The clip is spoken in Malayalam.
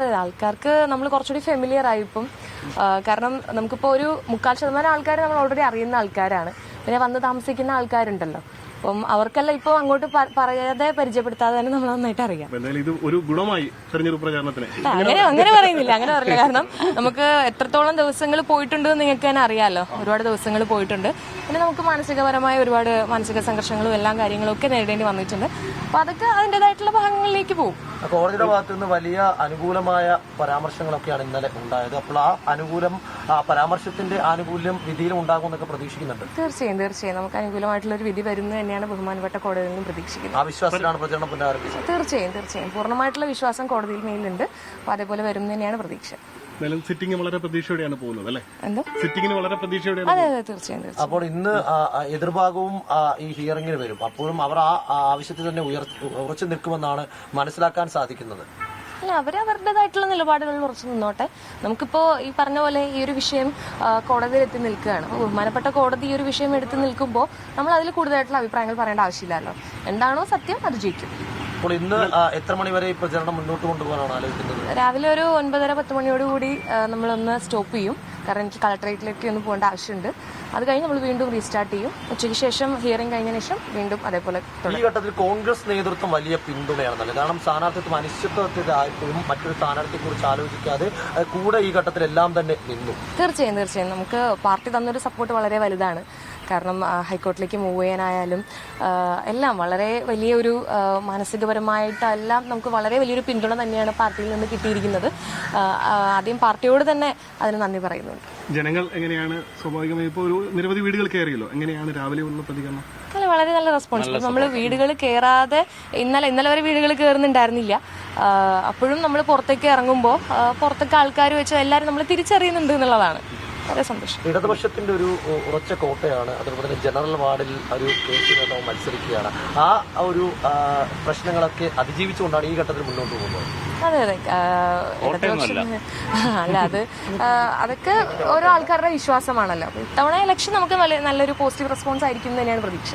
ആൾക്കാർക്ക് നമ്മൾ കുറച്ചുകൂടി ഫെമിലിയർ ആയിപ്പം. കാരണം നമുക്കിപ്പോൾ ഒരു 3/4% ആൾക്കാർ നമ്മൾ ഓൾറെഡി അറിയുന്ന ആൾക്കാരാണ്. പിന്നെ വന്ന് താമസിക്കുന്ന ആൾക്കാരുണ്ടല്ലോ, അപ്പം അവർക്കെല്ലാം ഇപ്പോൾ അങ്ങോട്ട് പറയാതെ പരിചയപ്പെടുത്താതെ തന്നെ നമ്മൾ നന്നായിട്ട് അറിയാം. ഇത് ഒരു ഗുണമായി തെരഞ്ഞെടുപ്പ് പ്രചാരണത്തിന് അങ്ങനെ പറയുന്നില്ല, അങ്ങനെ പറയില്ല. കാരണം നമുക്ക് എത്രത്തോളം ദിവസങ്ങൾ പോയിട്ടുണ്ട് നിങ്ങൾക്ക് തന്നെ അറിയാമല്ലോ. ഒരുപാട് ദിവസങ്ങൾ പോയിട്ടുണ്ട്. പിന്നെ നമുക്ക് മാനസികപരമായ ഒരുപാട് മാനസിക സംഘർഷങ്ങളും എല്ലാം കാര്യങ്ങളും ഒക്കെ നേരിടേണ്ടി വന്നിട്ടുണ്ട്. അപ്പൊ അതൊക്കെ അതിൻ്റെതായിട്ടുള്ള ഭാഗങ്ങളിലേക്ക് പോകും. കോടതിയുടെ ഭാഗത്തു നിന്ന് വലിയ അനുകൂലമായ പരാമർശങ്ങളൊക്കെയാണ് ഇന്നലെ ഉണ്ടായത്. അപ്പോൾ ആ പരാമർശത്തിന്റെ ആനുകൂല്യം വിധിയിലും ഉണ്ടാകുമെന്നൊക്കെ പ്രതീക്ഷിക്കുന്നുണ്ട്. തീർച്ചയായും നമുക്ക് അനുകൂലമായിട്ടുള്ള ഒരു വിധി വരുന്നത് തന്നെയാണ് ബഹുമാനപ്പെട്ട കോടതിയിൽ നിന്നും പ്രതീക്ഷിക്കുന്നത്. ആ വിശ്വാസത്തിലാണ് പ്രചരണം പുനരാരംഭിച്ചത്. തീർച്ചയായും പൂർണ്ണമായിട്ടുള്ള വിശ്വാസം കോടതിയിൽ മേലുണ്ട്. അപ്പൊ അതേപോലെ വരും തന്നെയാണ് പ്രതീക്ഷ. സിറ്റിംഗ് വളരെ പ്രതീക്ഷയോടെയാണ് പോകുന്നത് അല്ലേ? എന്തോ സിറ്റിംഗിന് വളരെ പ്രതീക്ഷയോടെയാണ്. അതെ തീർച്ചയായും. അപ്പോൾ ഇന്ന് എതിർഭാഗവും ഈ ഹിയറിംഗിന് വരും. അപ്പോഴും അവർ ആ ആവശ്യത്തിൽ തന്നെ ഉറച്ചു നിൽക്കുമെന്നാണ് മനസ്സിലാക്കാൻ സാധിക്കുന്നത്. അല്ല, അവരവരുടേതായിട്ടുള്ള നിലപാടുകളിൽ ഉറച്ചു നിന്നോട്ടെ. നമുക്കിപ്പോ ഈ പറഞ്ഞ പോലെ ഈ ഒരു വിഷയം കോടതിയിൽ എത്തി നിൽക്കുകയാണ്. ബഹുമാനപ്പെട്ട കോടതി ഈ ഒരു വിഷയം എടുത്ത് നിൽക്കുമ്പോൾ നമ്മൾ അതിൽ കൂടുതലായിട്ടുള്ള അഭിപ്രായങ്ങൾ പറയേണ്ട ആവശ്യമില്ലല്ലോ. എന്താണോ സത്യം അത് ജയിക്കും. അപ്പോൾ ഇന്ന് എത്ര മണിവരെ ഈ പ്രചരണം മുന്നോട്ട് കൊണ്ടുപോകാനാണ് ആലോചിക്കുന്നത്? രാവിലെ ഒരു 9:30-10 മണിയോടുകൂടി നമ്മളൊന്ന് സ്റ്റോപ്പ് ചെയ്യും. കാരണം എനിക്ക് കളക്ടറേറ്റിലേക്ക് ഒന്ന് പോകേണ്ട ആവശ്യമുണ്ട്. അത് കഴിഞ്ഞ് നമ്മൾ വീണ്ടും റീസ്റ്റാർട്ട് ചെയ്യും. ഉച്ചയ്ക്ക് ശേഷം ഹിയറിംഗ് കഴിഞ്ഞതിന് ശേഷം വീണ്ടും അതേപോലെ. ഈ ഘട്ടത്തിൽ കോൺഗ്രസ് നേതൃത്വം വലിയ പിന്തുണയാണ് നൽകുന്നത്. കാരണം സ്ഥാനാർത്ഥിത്വം അനിശ്ചിതത്വത്തിലായപ്പോഴും മറ്റൊരു സ്ഥാനാർത്ഥിയെ കുറിച്ച് ആലോചിക്കാതെ കൂടെ ഈ ഘട്ടത്തിലെല്ലാം തന്നെ നിന്നു. തീർച്ചയായും നമുക്ക് പാർട്ടി തന്നൊരു സപ്പോർട്ട് വളരെ വലുതാണ്. കാരണം ഹൈക്കോർട്ടിലേക്ക് മൂവ് ചെയ്യാനായാലും എല്ലാം വളരെ വലിയൊരു മാനസികപരമായിട്ടെല്ലാം നമുക്ക് വളരെ വലിയൊരു പിന്തുണ തന്നെയാണ് പാർട്ടിയിൽ നിന്ന് കിട്ടിയിരിക്കുന്നത്. ആദ്യം പാർട്ടിയോട് തന്നെ അതിന് നന്ദി പറയുന്നുണ്ട്. ജനങ്ങൾ എങ്ങനെയാണ്? സ്വാഭാവികമായി ഇപ്പോൾ ഒരു നിരവധി വീടുകൾ കയറിയല്ലോ, എങ്ങനെയാണ് രാവിലെ ഉള്ള പ്രതികരണം? അല്ല, വളരെ നല്ല റെസ്പോൺസ്. നമ്മൾ വീടുകൾ കയറാതെ ഇന്നലെ വരെ വീടുകൾ കയറുന്നുണ്ടായിരുന്നില്ല. അപ്പോഴും നമ്മൾ പുറത്തേക്ക് ഇറങ്ങുമ്പോൾ പുറത്തേക്ക് ആൾക്കാർ വെച്ച് എല്ലാവരും നമ്മൾ തിരിച്ചറിയുന്നുണ്ട് എന്നുള്ളതാണ് വളരെ സന്തോഷം. ഇടതുപക്ഷത്തിന്റെ ഒരു ഉറച്ച കോട്ടയാണ്. അതുപോലെ തന്നെ ജനറൽ വാർഡിൽ ഒരു കേസ് നേതാവ് മത്സരിക്കുകയാണ്. ആ ഒരു പ്രശ്നങ്ങളൊക്കെ അതിജീവിച്ചുകൊണ്ടാണ് ഈ ഘട്ടത്തിൽ മുന്നോട്ട് പോകുന്നത്. അതെ അല്ല, അതൊക്കെ ഓരോ ആൾക്കാരുടെ വിശ്വാസമാണല്ലോ. ഇത്തവണ ഇലക്ഷൻ നമുക്ക് നല്ലൊരു പോസിറ്റീവ് റെസ്പോൺസ് ആയിരിക്കും തന്നെയാണ് പ്രതീക്ഷ.